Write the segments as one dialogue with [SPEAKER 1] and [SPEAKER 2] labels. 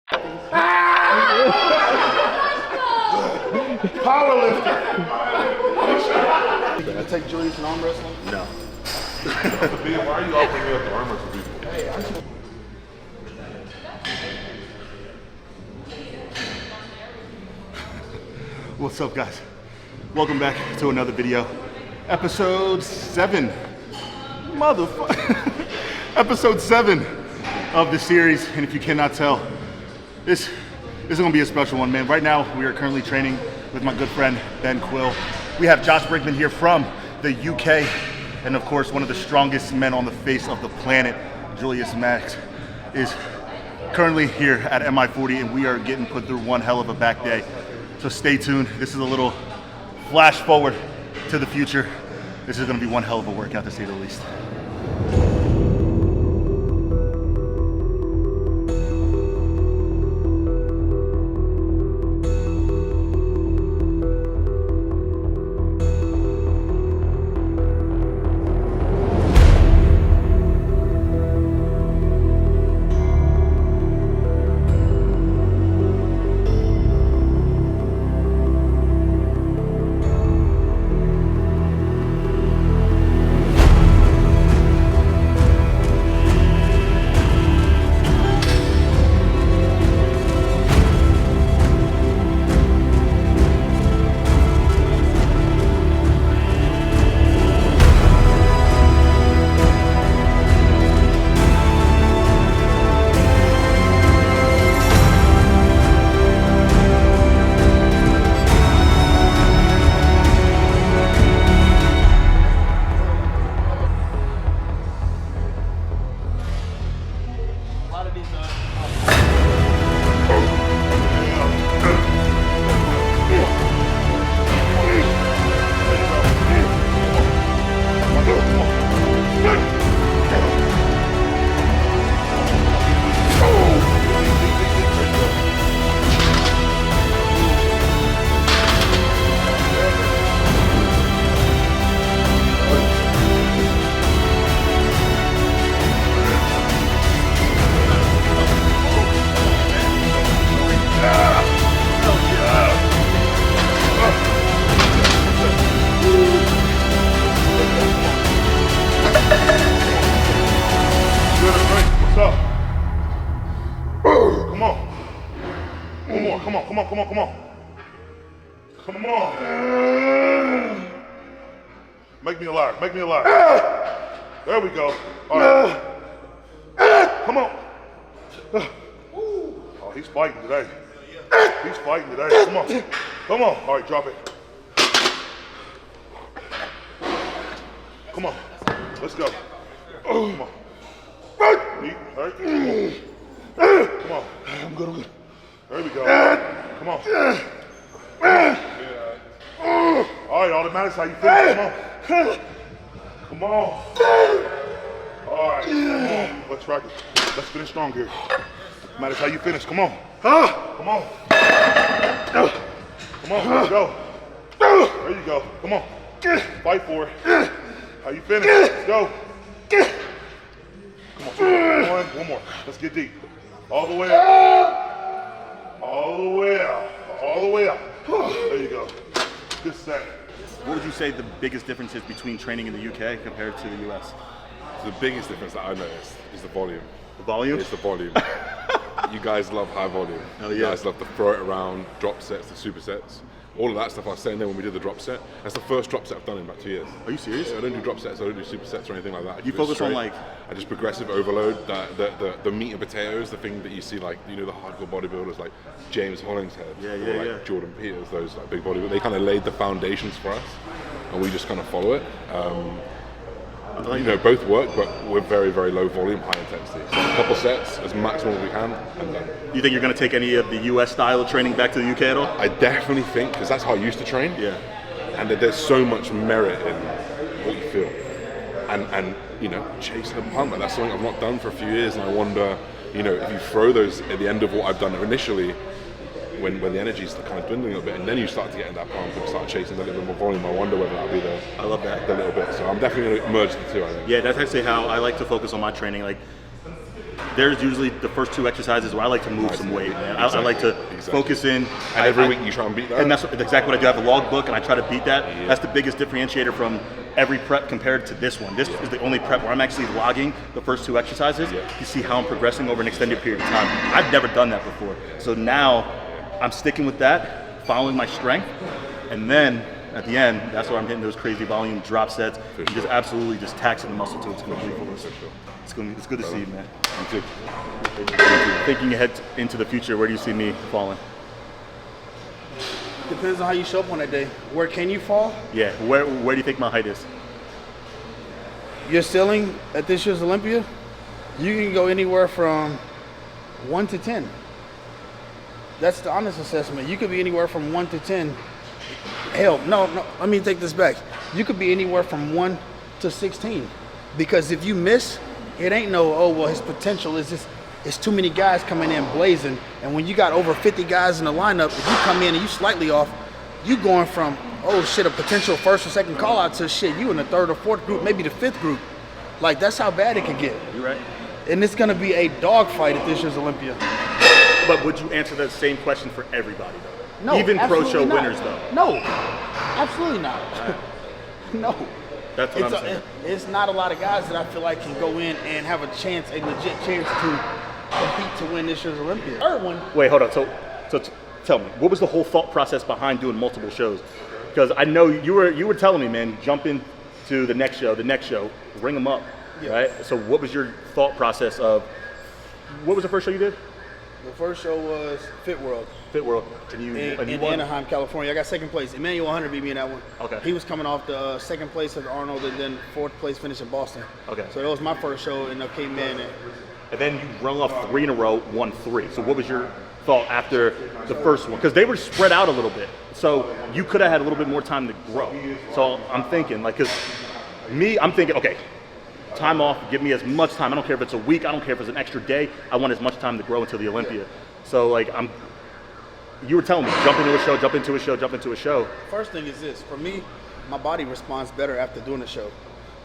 [SPEAKER 1] Powerlifter. Did I take Julius in arm wrestling?
[SPEAKER 2] No.
[SPEAKER 3] Why are you offering me up the arm wrestle people?
[SPEAKER 1] Hey, I just...
[SPEAKER 2] What's up, guys? Welcome back to another video. Episode 7. Motherfucker. Episode 7 of the series. And if you cannot tell, this is gonna be a special one, man. Right now, we are currently training with my good friend, Benquil. We have Bridgman here from the UK. And of course, one of the strongest men on the face of the planet, Julius Maddox, is currently here at MI40, and we are getting put through one hell of a back day. So stay tuned. This is a little flash forward to the future. This is gonna be one hell of a workout, to say the least.
[SPEAKER 3] Come on. Make me a liar. Make me a liar. There we go. All right. Come on. Oh, he's fighting today. He's fighting today. Come on. Come on. All right, drop it. Come on. Let's go. Come on. Knee. All right. Come on. I'm good. I'm good. There we go. Come on. All right, Maddox, how you feel? Come on. All right, come on. Let's rock it. Let's finish strong here. Maddox, how you finish? Come on. Come on. Come on, let's go. There you go. Come on. Fight for it. How you finish? Let's go. Come on. One more. Let's get deep. All the way up. All the way out. All the way up. There you go. Good set.
[SPEAKER 2] What would you say the biggest difference is between training in the UK compared to the US?
[SPEAKER 4] The biggest difference that I noticed is the volume.
[SPEAKER 2] The volume?
[SPEAKER 4] It's the volume. You guys love high volume.
[SPEAKER 2] Hell
[SPEAKER 4] You
[SPEAKER 2] yeah.
[SPEAKER 4] guys love to throw it around, drop sets, the supersets. All of that stuff I was saying there when we did the drop set. That's the first drop set I've done in about 2 years.
[SPEAKER 2] Are you serious?
[SPEAKER 4] I don't do drop sets, I don't do supersets or anything like that.
[SPEAKER 2] You focus on like...
[SPEAKER 4] I just progressive overload, the meat and potatoes, the thing that you see like, you know, the hardcore bodybuilders like James Hollingshead or like Jordan Peters, those like big bodybuilders, they kind of laid the foundations for us and we just kind of follow it. You know, both work, but we're very, very low volume, high intensity. So a couple sets, as maximum as we can, and done.
[SPEAKER 2] You think you're going to take any of the US style of training back to the UK at all?
[SPEAKER 4] I definitely think, because that's how I used to train.
[SPEAKER 2] Yeah.
[SPEAKER 4] And that there's so much merit in what you feel. And you know, chasing a pump. Like that's something I've not done for a few years, and I wonder, you know, if you throw those at the end of what I've done initially, when the energy's kind of dwindling a little bit, and then you start to get in that pump and start chasing a little bit more volume, I wonder whether that'll be the...
[SPEAKER 2] I love that.
[SPEAKER 4] The little bit. So I'm definitely going to merge the two, I think.
[SPEAKER 2] Yeah, that's actually how I like to focus on my training. Like,
[SPEAKER 5] there's usually the first 2 exercises where I like to move some weight, man. I like to focus in.
[SPEAKER 4] And every week you try and beat that?
[SPEAKER 5] And that's exactly what I do. I have a log book and I try to beat that. Yeah. That's the biggest differentiator from every prep compared to this one. This is the only prep where I'm actually logging the first 2 exercises to see how I'm progressing over an extended period of time. I've never done that before. So now I'm sticking with that, following my strength, and then at the end, that's where I'm hitting those crazy volume drop sets. And just absolutely just taxing the muscle to its complete fullest. It's good to see you, man.
[SPEAKER 4] You too.
[SPEAKER 5] Thinking ahead into the future, where do you see me falling?
[SPEAKER 1] Depends on how you show up on that day. Where can you fall?
[SPEAKER 5] Yeah, where do you think my height is?
[SPEAKER 1] Your ceiling at this year's Olympia, you can go anywhere from 1 to 10. That's the honest assessment. You could be anywhere from 1 to 10. Hell, no, let me take this back. You could be anywhere from 1 to 16. Because if you miss, it ain't no, oh, well, his potential is just, it's too many guys coming in blazing. And when you got over 50 guys in the lineup, if you come in and you slightly off, you going from, oh shit, a potential first or second call out to shit, you in the 3rd or 4th group, maybe the 5th group. Like, that's how bad it could get.
[SPEAKER 5] You're right.
[SPEAKER 1] And it's gonna be a dogfight at this year's Olympia.
[SPEAKER 5] But would you answer that same question for everybody, though?
[SPEAKER 1] No,
[SPEAKER 5] even pro show
[SPEAKER 1] not.
[SPEAKER 5] winners, though?
[SPEAKER 1] No, absolutely not. No.
[SPEAKER 5] That's what I'm saying.
[SPEAKER 1] It's not a lot of guys that I feel like can go in and have a chance, a legit chance to compete to win this year's Olympia. Third one.
[SPEAKER 5] Wait, hold on. So tell me, what was the whole thought process behind doing multiple shows? Because I know you were telling me, man, jump into the next show, ring them up, right? So what was your thought process of, what was the first show you did?
[SPEAKER 1] The first show was Fit World.
[SPEAKER 5] Fit World. And you
[SPEAKER 1] in
[SPEAKER 5] won?
[SPEAKER 1] Anaheim, California. I got 2nd place. Emmanuel Hunter beat me in that one.
[SPEAKER 5] Okay.
[SPEAKER 1] He was coming off the 2nd place at Arnold and then 4th place finish in Boston.
[SPEAKER 5] Okay.
[SPEAKER 1] So that was my first show, and I came in.
[SPEAKER 5] And then you rung off 3 in a row, won 3. So what was your thought after the first one? Because they were spread out a little bit. So you could have had a little bit more time to grow. So I'm thinking, like, because I'm thinking, okay, time off, give me as much time. I don't care if it's a week, I don't care if it's an extra day. I want as much time to grow until the Olympia. So like, you were telling me, jump into a show.
[SPEAKER 1] First thing is this, for me, my body responds better after doing a show.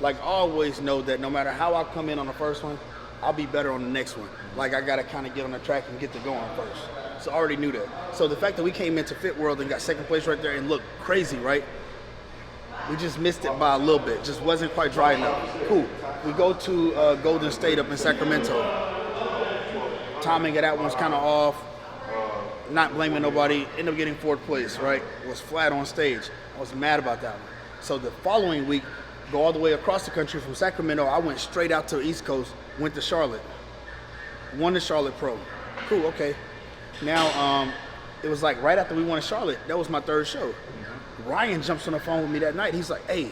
[SPEAKER 1] Like, I always know that no matter how I come in on the first one, I'll be better on the next one. Like, I gotta kind of get on the track and get to going first. So I already knew that. So the fact that we came into Fit World and got 2nd place right there and looked crazy, right? We just missed it by a little bit. Just wasn't quite dry enough. Cool. We go to Golden State up in Sacramento. Timing of that one's kind of off. Not blaming nobody. End up getting 4th place, right? Was flat on stage. I was mad about that one. So the following week, go all the way across the country from Sacramento. I went straight out to the East Coast, went to Charlotte. Won the Charlotte Pro. Cool, okay. Now, it was like right after we won in Charlotte, that was my 3rd show. Ryan jumps on the phone with me that night. He's like, hey,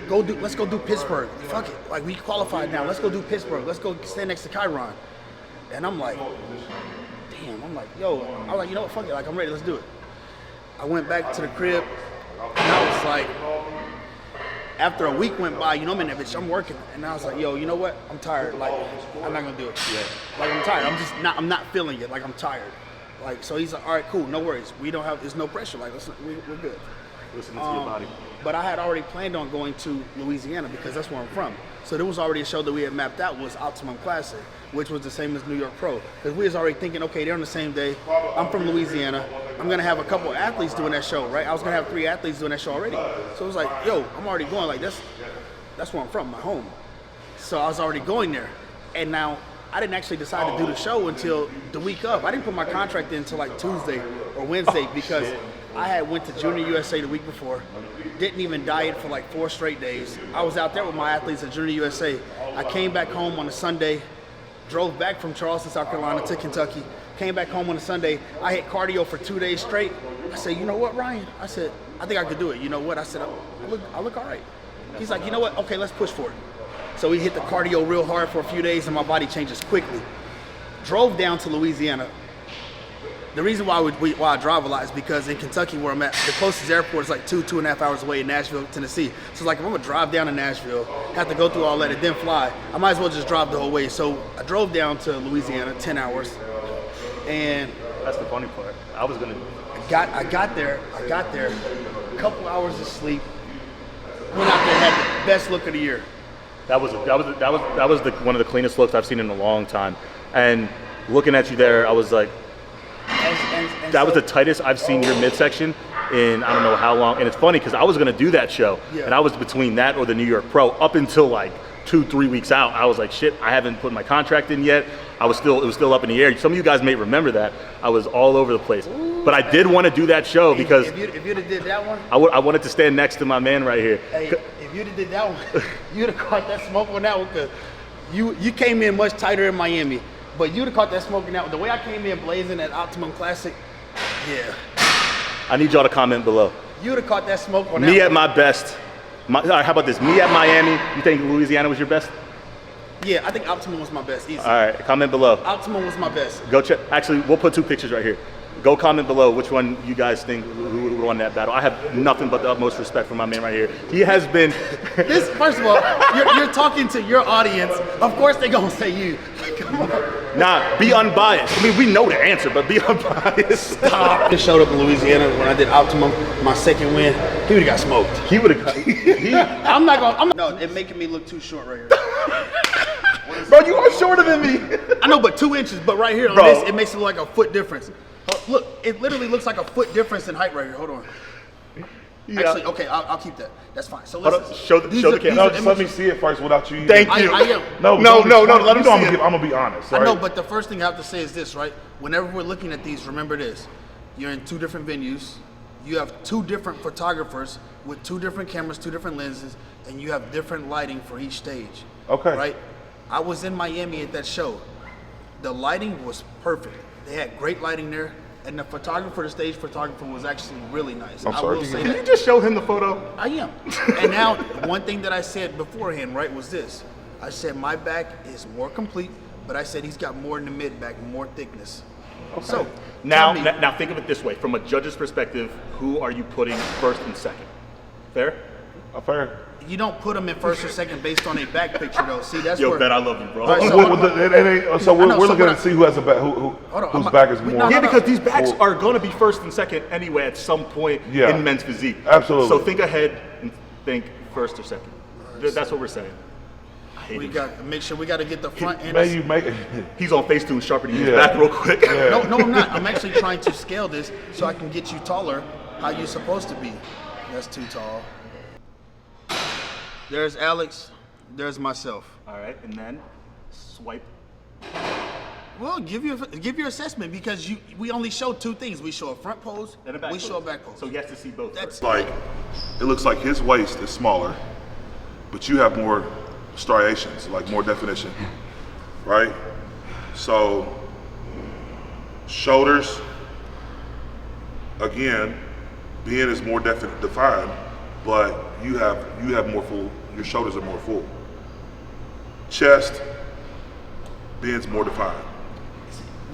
[SPEAKER 1] let's go do Pittsburgh. Fuck it. Like, we qualified now. Let's go do Pittsburgh. Let's go stand next to Chiron. And I'm like, damn. I'm like, yo. I was like, you know what? Fuck it. Like, I'm ready. Let's do it. I went back to the crib, and I was like, after a week went by, you know, I'm in that bitch, I'm working. And I was like, yo, you know what? I'm tired. Like, I'm not going to do it. Yeah. Like, I'm tired. I'm not feeling it. Like, I'm tired. Like, so he's like, all right, cool. No worries. There's no pressure. Like, we're good.
[SPEAKER 5] Listening to your body.
[SPEAKER 1] But I had already planned on going to Louisiana because that's where I'm from. So there was already a show that we had mapped out was Optimum Classic, which was the same as New York Pro. Because we was already thinking, okay, they're on the same day. I'm from Louisiana. I'm going to have a couple of athletes doing that show, right? I was going to have 3 athletes doing that show already. So it was like, yo, I'm already going. Like, that's where I'm from, my home. So I was already going there. And now I didn't actually decide to do the show until the week of. I didn't put my contract in until like Tuesday or Wednesday because I had went to Junior USA the week before, didn't even diet for like 4 straight days. I was out there with my athletes at Junior USA. I came back home on a Sunday, drove back from Charleston, South Carolina to Kentucky, came back home on a Sunday. I hit cardio for 2 days straight. I said, you know what, Ryan? I said, I think I could do it. You know what? I said, I look all right. He's like, you know what? Okay, let's push for it. So we hit the cardio real hard for a few days and my body changes quickly. Drove down to Louisiana. The reason why I drive a lot is because in Kentucky where I'm at, the closest airport is like 2.5 hours away in Nashville, Tennessee. So like if I'm gonna drive down to Nashville, have to go through all that and then fly, I might as well just drive the whole way. So I drove down to Louisiana, 10 hours. And
[SPEAKER 5] that's the funny part. I
[SPEAKER 1] got there, a couple hours of sleep, went out there, had the best look of the year.
[SPEAKER 5] That was one of the cleanest looks I've seen in a long time. And looking at you there, I was like, that was the tightest I've seen your midsection in I don't know how long. And it's funny because I was gonna do that show, and I was between that or the New York Pro up until like 2-3 weeks out. I was like, shit, I haven't put my contract in yet. It was still up in the air. Some of you guys may remember that. I was all over the place. But I did want to do that show because
[SPEAKER 1] if you'd have did that one,
[SPEAKER 5] I wanted to stand next to my man right here.
[SPEAKER 1] hey, if you'd have did that one, you'd have caught that smoke on that one because you came in much tighter in Miami, but you'd have caught that smoke on that one. The way I came in blazing at Optimum Classic, yeah.
[SPEAKER 5] I need y'all to comment below.
[SPEAKER 1] You'd have caught that smoke on that
[SPEAKER 5] Me
[SPEAKER 1] one.
[SPEAKER 5] at my best. All right, how about this? Me at Miami. You think Louisiana was your best?
[SPEAKER 1] Yeah, I think Optimum was my best. Easy.
[SPEAKER 5] All right, comment below.
[SPEAKER 1] Optimum was my best.
[SPEAKER 5] Go check. Actually, we'll put 2 pictures right here. Go comment below which one you guys think who won that battle. I have nothing but the utmost respect for my man right here. He has been.
[SPEAKER 1] This, first of all, you're talking to your audience. Of course they're gonna say you. Come on.
[SPEAKER 5] Nah, be unbiased. I mean, we know the answer, but be unbiased.
[SPEAKER 1] Stop. I showed up in Louisiana when I did Optimum, my second win. He would've got smoked.
[SPEAKER 5] He would have.
[SPEAKER 1] I'm not. No, it's making me look too short right here.
[SPEAKER 5] Bro, you are shorter than me.
[SPEAKER 1] I know, but 2 inches. But right here on
[SPEAKER 5] Bro.
[SPEAKER 1] this, it makes it look like a foot difference. Look, it literally looks like a foot difference in height right here. Hold on.
[SPEAKER 5] Yeah.
[SPEAKER 1] Actually, okay, I'll keep that. That's fine. So
[SPEAKER 5] Hold
[SPEAKER 1] listen.
[SPEAKER 5] up, show the camera.
[SPEAKER 3] No, just let me see it first without you.
[SPEAKER 5] Thank
[SPEAKER 1] I
[SPEAKER 5] you.
[SPEAKER 1] am.
[SPEAKER 3] No,
[SPEAKER 5] No, let me see
[SPEAKER 3] I'm
[SPEAKER 5] it.
[SPEAKER 3] gonna be honest.
[SPEAKER 1] I
[SPEAKER 3] Right?
[SPEAKER 1] know, but the first thing I have to say is this, right? Whenever we're looking at these, remember this. You're in 2 different venues. You have 2 different photographers with 2 different cameras, 2 different lenses, and you have different lighting for each stage.
[SPEAKER 3] Okay.
[SPEAKER 1] Right? I was in Miami at that show. The lighting was perfect. They had great lighting there, and the photographer, the stage photographer, was actually really nice.
[SPEAKER 3] I'm
[SPEAKER 1] I
[SPEAKER 3] sorry.
[SPEAKER 1] will say
[SPEAKER 5] Can
[SPEAKER 1] that.
[SPEAKER 5] you just show him the photo?
[SPEAKER 1] I am. And now, one thing that I said beforehand, right, was this. I said my back is more complete, but I said he's got more in the mid back, more thickness. Okay. So
[SPEAKER 5] Now,
[SPEAKER 1] tell me,
[SPEAKER 5] now think of it this way. From a judge's perspective, who are you putting first and second? Fair?
[SPEAKER 3] Fair.
[SPEAKER 1] you don't put them in first or second based on a back picture though. See, that's
[SPEAKER 5] Yo,
[SPEAKER 1] where.
[SPEAKER 5] Ben, I love you, bro.
[SPEAKER 1] All right,
[SPEAKER 3] So we're looking
[SPEAKER 1] what
[SPEAKER 3] to see who has a back, whose back is more.
[SPEAKER 5] Yeah, because these backs are going to be first and second anyway at some point
[SPEAKER 3] Yeah.
[SPEAKER 5] in men's physique.
[SPEAKER 3] Absolutely.
[SPEAKER 5] So think ahead and think first or second. That's what we're saying. I hate
[SPEAKER 1] We
[SPEAKER 5] it.
[SPEAKER 1] got to make sure we got to get the front end.
[SPEAKER 3] Man, you make
[SPEAKER 5] He's on Facetune sharpening his
[SPEAKER 3] Yeah.
[SPEAKER 5] back real quick.
[SPEAKER 1] No, I'm not. I'm actually trying to scale this so I can get you taller how you're supposed to be. That's too tall. There's Alex. There's myself.
[SPEAKER 5] All right, and then swipe.
[SPEAKER 1] Well, give your assessment because we only show two things. We show a front pose.
[SPEAKER 5] Then a back
[SPEAKER 1] we
[SPEAKER 5] pose.
[SPEAKER 1] show a back pose.
[SPEAKER 5] So he has to see both.
[SPEAKER 1] That's
[SPEAKER 3] like, it looks like his waist is smaller, but you have more striations, like more definition, right? So, shoulders, again, Ben is more defined, but you have more full, your shoulders are more full. Chest, Ben's more defined.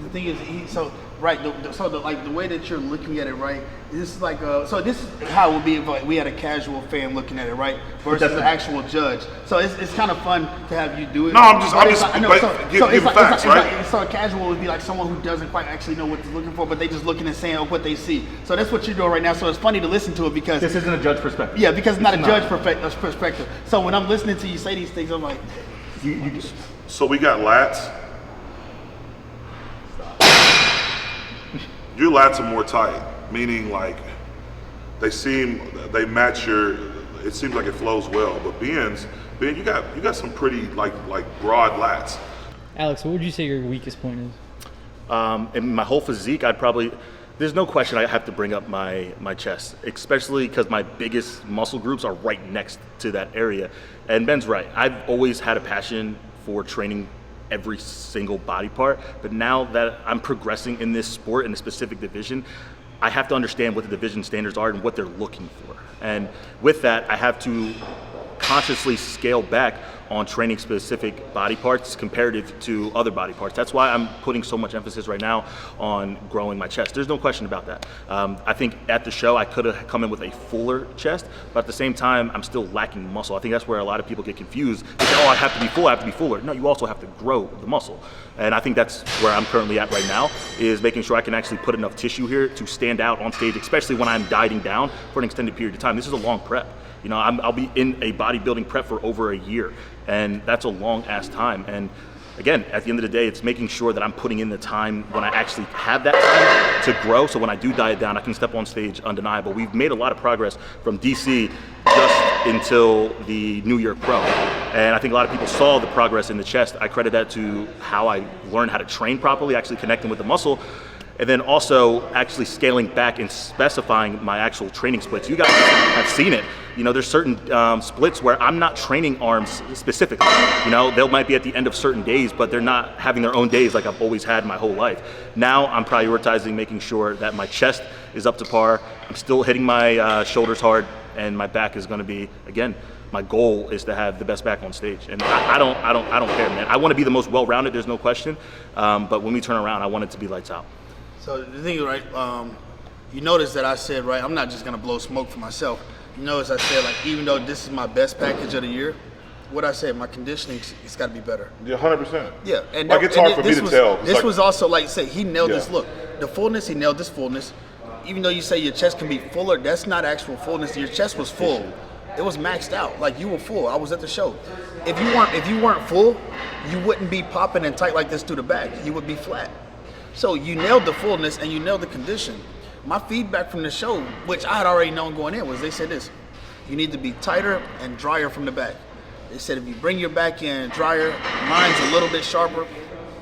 [SPEAKER 1] the thing is, so the way that you're looking at it, right? This is like so this is how it would be if like, we had a casual fan looking at it, right? Versus an actual judge. So it's kind of fun to have you do it.
[SPEAKER 3] No, I'm just giving facts, right?
[SPEAKER 1] So a casual would be like someone who doesn't quite actually know what they're looking for, but they just looking and saying what they see. So that's what you're doing right now. So it's funny to listen to it because
[SPEAKER 5] This isn't a judge perspective.
[SPEAKER 1] yeah, because it's not a judge perspective. So when I'm listening to you say these things, I'm like,
[SPEAKER 5] You just,
[SPEAKER 3] So we got lats. Your lats are more tight, meaning like they match your. It seems like it flows well, but Ben, you got some pretty like broad lats.
[SPEAKER 6] Alex, what would you say your weakest point is?
[SPEAKER 5] in my whole physique, there's no question I have to bring up my chest, especially because my biggest muscle groups are right next to that area. And Ben's right. I've always had a passion for training every single body part, but now that I'm progressing in this sport in a specific division, I have to understand what the division standards are and what they're looking for. And with that, I have to consciously scale back on training specific body parts comparative to other body parts. That's why I'm putting so much emphasis right now on growing my chest. There's no question about that. I think at the show I could have come in with a fuller chest, but at the same time I'm still lacking muscle. I think that's where a lot of people get confused. They say, oh, I have to be full, I have to be fuller. No, you also have to grow the muscle. And I think that's where I'm currently at right now, is making sure I can actually put enough tissue here to stand out on stage, especially when I'm dieting down for an extended period of time. This is a long prep. You know, I'll be in a bodybuilding prep for over a year, and that's a long ass time. And again, at the end of the day, it's making sure that I'm putting in the time when I actually have that time to grow. So when I do diet down, I can step on stage undeniable. We've made a lot of progress from DC just until the New York Pro. And I think a lot of people saw the progress in the chest. I credit that to how I learned how to train properly, actually connecting with the muscle. And then also actually scaling back and specifying my actual training splits. You guys have seen it. You know, there's certain splits where I'm not training arms specifically. You know, they might be at the end of certain days, but they're not having their own days like I've always had my whole life. Now I'm prioritizing making sure that my chest is up to par. I'm still hitting my shoulders hard, and my back is gonna be, again, my goal is to have the best back on stage. And I don't care, man. I wanna be the most well-rounded, there's no question. But when we turn around, I want it to be lights out.
[SPEAKER 1] So the thing, right, you notice that I said, right, I'm not just gonna blow smoke for myself. You notice I said, like, even though this is my best package of the year, what I said, my conditioning, it's gotta be better.
[SPEAKER 3] Yeah, 100%.
[SPEAKER 1] Yeah, and
[SPEAKER 3] like it's hard for me to tell.
[SPEAKER 1] This was also, like you said, he nailed this look. The fullness, he nailed this fullness. Even though you say your chest can be fuller, that's not actual fullness. Your chest was full. It was maxed out. Like, you were full. I was at the show. If you weren't full, you wouldn't be popping and tight like this through the back. You would be flat. So you nailed the fullness and you nailed the condition. My feedback from the show, which I had already known going in, was they said this: you need to be tighter and drier from the back. They said if you bring your back in drier, mine's a little bit sharper.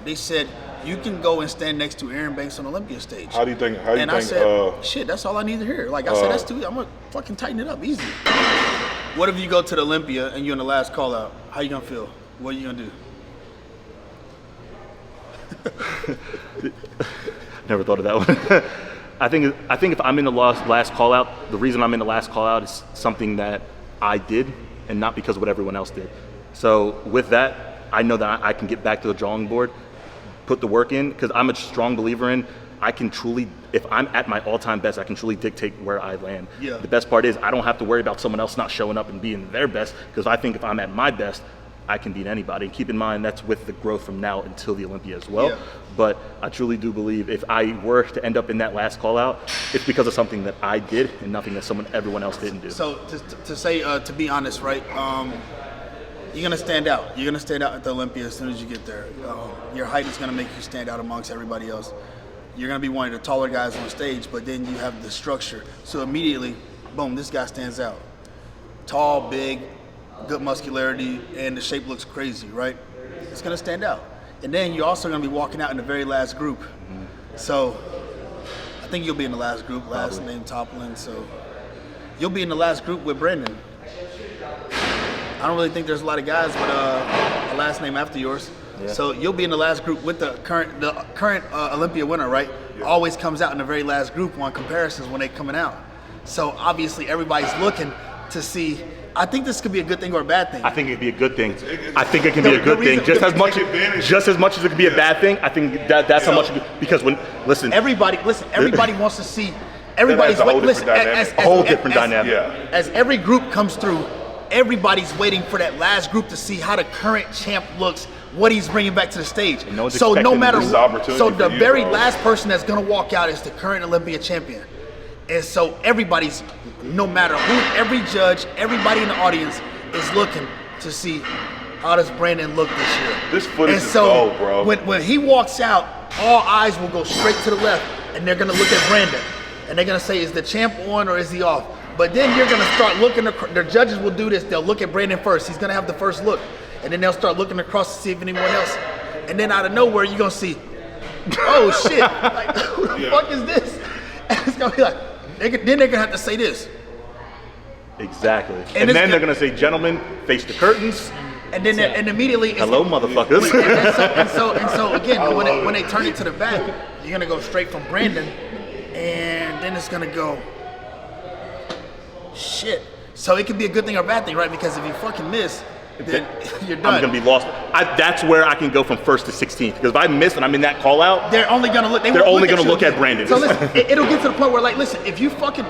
[SPEAKER 1] They said you can go and stand next to Aaron Banks on Olympia stage.
[SPEAKER 3] How do you think?
[SPEAKER 1] I said, shit, that's all I need to hear. Like I said, that's too. I'm gonna fucking tighten it up, easy. What if you go to the Olympia and you're in the last call out? How you gonna feel? What are you gonna do?
[SPEAKER 5] Never thought of that one. I think if I'm in the last call out, the reason I'm in the last call out is something that I did and not because of what everyone else did. So with that, I know that I can get back to the drawing board, put the work in, because I'm a strong believer in I can truly, if I'm at my all-time best, I can truly dictate where I land.
[SPEAKER 1] Yeah.
[SPEAKER 5] The best part is I don't have to worry about someone else not showing up and being their best, because I think if I'm at my best, I can beat anybody. And keep in mind, that's with the growth from now until the Olympia as well. Yeah. But I truly do believe if I were to end up in that last call out, it's because of something that I did and nothing that everyone else didn't do.
[SPEAKER 1] So to be honest, right, you're gonna stand out. You're gonna stand out at the Olympia as soon as you get there. Your height is gonna make you stand out amongst everybody else. You're gonna be one of the taller guys on stage, but then you have the structure. So immediately, boom, this guy stands out. Tall, big, good muscularity, and the shape looks crazy, right? It's gonna stand out. And then you're also gonna be walking out in the very last group. Mm-hmm. So I think you'll be in the last group, last name Toplyn. So you'll be in the last group with Brandon. I don't really think there's a lot of guys with a last name after yours. Yeah. So you'll be in the last group with the current Olympia winner, right? Yeah. Always comes out in the very last group on comparisons when they're coming out. So obviously everybody's looking to see. I think this could be a good thing or a bad thing.
[SPEAKER 5] I think it'd be a good thing. I think it can be a good thing. Just as much as it could be a bad thing, I think that's how much. Because everybody wants to see. Everybody's a whole different dynamic.
[SPEAKER 1] As every group comes through, everybody's waiting for that last group to see how the current champ looks, what he's bringing back to the stage. So no matter so the very last person that's gonna walk out is the current Olympia champion. And so everybody's, no matter who, every judge, everybody in the audience is looking to see how does Brandon look this year.
[SPEAKER 3] This footage is gold, bro.
[SPEAKER 1] When he walks out, all eyes will go straight to the left, and they're gonna look at Brandon, and they're gonna say, is the champ on or is he off? But then you're gonna start looking, the judges will do this, they'll look at Brandon first, he's gonna have the first look, and then they'll start looking across to see if anyone else, and then out of nowhere, you're gonna see, oh shit, like, who the fuck is this? And it's gonna be like, then they're gonna have to say this.
[SPEAKER 5] Exactly. And then they're gonna say, gentlemen, face the curtains.
[SPEAKER 1] And then and immediately
[SPEAKER 5] hello, motherfuckers.
[SPEAKER 1] And so again, when they turn it to the back, you're gonna go straight from Brandon, and then it's gonna go shit. So it could be a good thing or a bad thing, right? Because if you fucking miss, then you're done.
[SPEAKER 5] I'm gonna be lost. That's where I can go from 1st to 16th. Because if I miss and I'm in that call out,
[SPEAKER 1] they're only gonna look.
[SPEAKER 5] They're only gonna look at Brandon.
[SPEAKER 1] So listen, it'll get to the point where, like, listen, if you fuck up,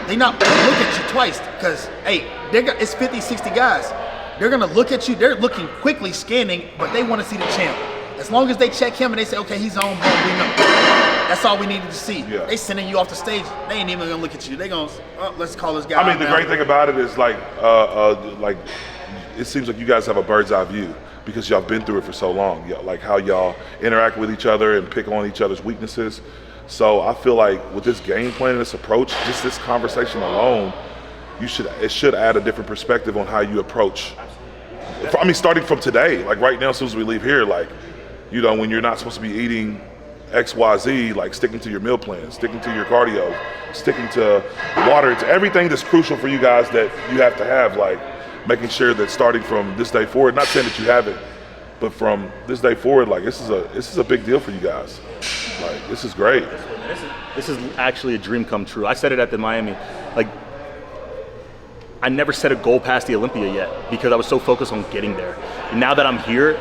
[SPEAKER 1] they not gonna look at you twice. Because hey, it's 50, 60 guys. They're gonna look at you. They're looking quickly, scanning, but they want to see the champ. As long as they check him and they say, okay, he's on, boom, we know. That's all we needed to see. Yeah. They sending you off the stage. They ain't even gonna look at you. They gonna, let's call this guy.
[SPEAKER 3] I mean, the great thing about it is like it seems like you guys have a bird's eye view because y'all been through it for so long. Like how y'all interact with each other and pick on each other's weaknesses. So I feel like with this game plan and this approach, just this conversation alone, it should add a different perspective on how you approach. I mean, starting from today, like right now, as soon as we leave here, like, you know, when you're not supposed to be eating X, Y, Z, like sticking to your meal plan, sticking to your cardio, sticking to water, to everything that's crucial for you guys that you have to have, like making sure that starting from this day forward, not saying that you have it, but from this day forward, like this is a big deal for you guys. Like this is great.
[SPEAKER 5] This is actually a dream come true. I said it at the Miami, like I never set a goal past the Olympia yet because I was so focused on getting there. And now that I'm here,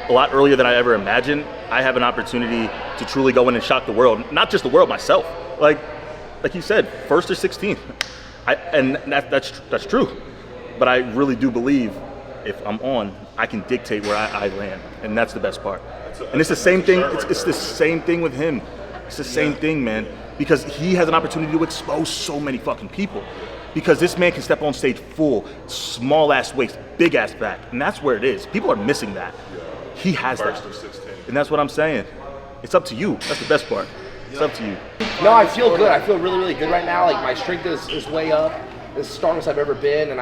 [SPEAKER 5] a lot earlier than I ever imagined, I have an opportunity to truly go in and shock the world, not just the world, myself. Like you said, 1st or 16th, and that's true. But I really do believe if I'm on, I can dictate where I land, and that's the best part. And it's the same thing. It's the same thing with him. It's the same thing, man, because he has an opportunity to expose so many fucking people. Because this man can step on stage full, small ass waist, big ass back, and that's where it is. People are missing that. He has that, and that's what I'm saying. It's up to you. That's the best part. It's up to you.
[SPEAKER 7] No, I feel good. I feel really, really good right now. Like my strength is way up. It's the strongest I've ever been, and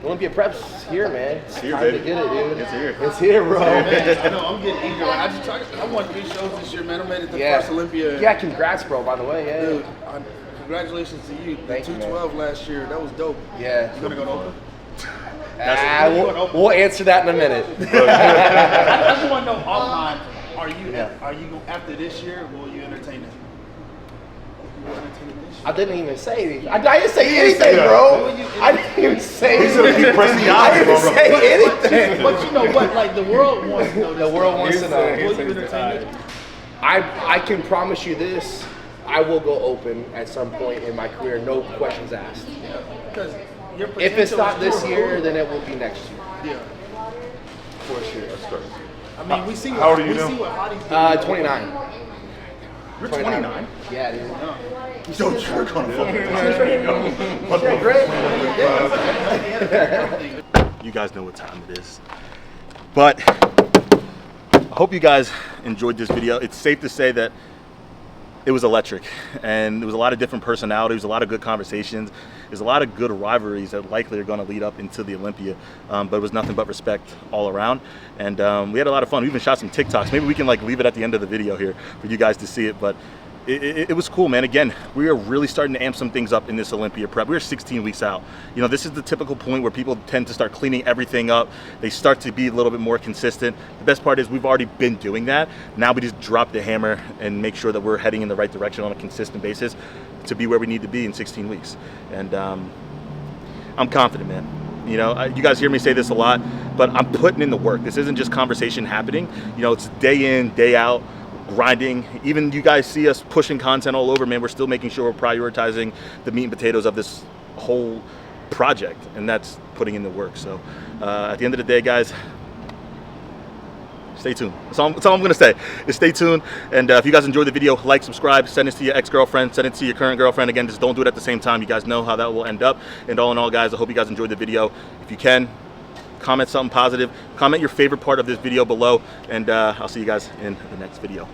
[SPEAKER 7] Olympia Prep's here, man. It's
[SPEAKER 5] here,
[SPEAKER 7] time
[SPEAKER 5] baby.
[SPEAKER 7] to get it, dude.
[SPEAKER 5] It's here.
[SPEAKER 7] It's here, bro.
[SPEAKER 1] Man, I know, I'm getting eager. I won 3 shows this year, man. I made it the first Olympia.
[SPEAKER 7] Yeah, congrats, bro, by the way. Yeah.
[SPEAKER 1] Dude, congratulations to you.
[SPEAKER 7] Thank you,
[SPEAKER 1] 212 last year. That was dope.
[SPEAKER 7] Yeah.
[SPEAKER 1] You gonna go to open?
[SPEAKER 7] We'll answer that in a minute.
[SPEAKER 1] I just want to know offline. Are you after this year? Will you entertain it?
[SPEAKER 7] I didn't even say anything. I didn't say anything, bro. I didn't even say anything.
[SPEAKER 3] He's gonna keep pressing the
[SPEAKER 7] I didn't
[SPEAKER 3] bro.
[SPEAKER 7] say anything.
[SPEAKER 1] But you know what? Like the world wants to know this.
[SPEAKER 7] The world wants to know.
[SPEAKER 1] Will you entertain it?
[SPEAKER 7] I can promise you this. I will go open at some point in my career, no questions asked.
[SPEAKER 1] Because
[SPEAKER 7] if it's not this year, then it will be next year.
[SPEAKER 1] Yeah.
[SPEAKER 7] For sure.
[SPEAKER 1] I mean, we see what,
[SPEAKER 3] How old are you
[SPEAKER 1] we
[SPEAKER 3] now?
[SPEAKER 1] see what Hottie's doing.
[SPEAKER 7] 29.
[SPEAKER 5] You're 29.
[SPEAKER 7] Yeah, dude.
[SPEAKER 3] Don't jerk on a fucking
[SPEAKER 5] You guys know what time it is. But I hope you guys enjoyed this video. It's safe to say that it was electric, and there was a lot of different personalities, a lot of good conversations. There's a lot of good rivalries that likely are going to lead up into the Olympia, but it was nothing but respect all around, and we had a lot of fun. We even shot some TikToks. Maybe we can like leave it at the end of the video here for you guys to see it, but it was cool, man. Again, we are really starting to amp some things up in this Olympia prep. We're 16 weeks out. You know, this is the typical point where people tend to start cleaning everything up. They start to be a little bit more consistent. The best part is we've already been doing that. Now we just drop the hammer and make sure that we're heading in the right direction on a consistent basis to be where we need to be in 16 weeks. And I'm confident, man. You know, you guys hear me say this a lot, but I'm putting in the work. This isn't just conversation happening. You know, it's day in, day out, grinding. Even you guys see us pushing content all over, man. We're still making sure we're prioritizing the meat and potatoes of this whole project, and that's putting in the work. So at the end of the day, guys, stay tuned. That's all I'm gonna say is stay tuned. And if you guys enjoyed the video, like, subscribe, send this to your ex-girlfriend, send it to your current girlfriend. Again, just don't do it at the same time. You guys know how that will end up. And all in all, guys, I hope you guys enjoyed the video. If you can, comment something positive. Comment your favorite part of this video below, and I'll see you guys in the next video.